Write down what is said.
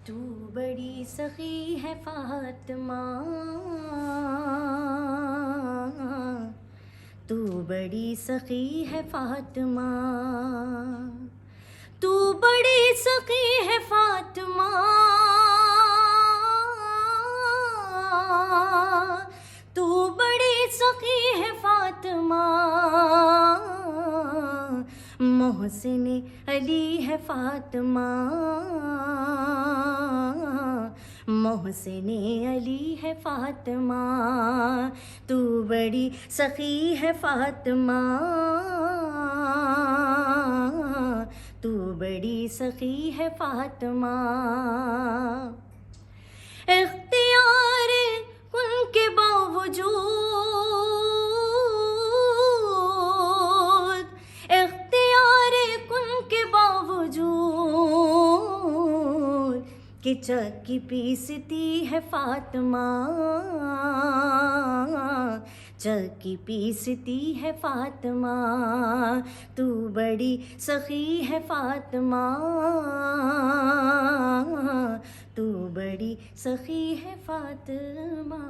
तू बड़ी सखी है फातिमा, तू बड़ी सखी है फातिमा, तू बड़ी सखी है फातिमा, तू बड़ी सखी है फातिमा, मोहसिन अली है फातिमा, मोहसिन अली है फातिमा, तू बड़ी सखी है फातिमा, तू बड़ी सखी है फातिमा। इख्तियार उनके बावजूद, इख्तियार उनके बावजूद कि चक्की पीसती है फातिमा, चक्की पीसती है फातिमा, तू बड़ी सखी है फातिमा, तू बड़ी सखी है फातिमा।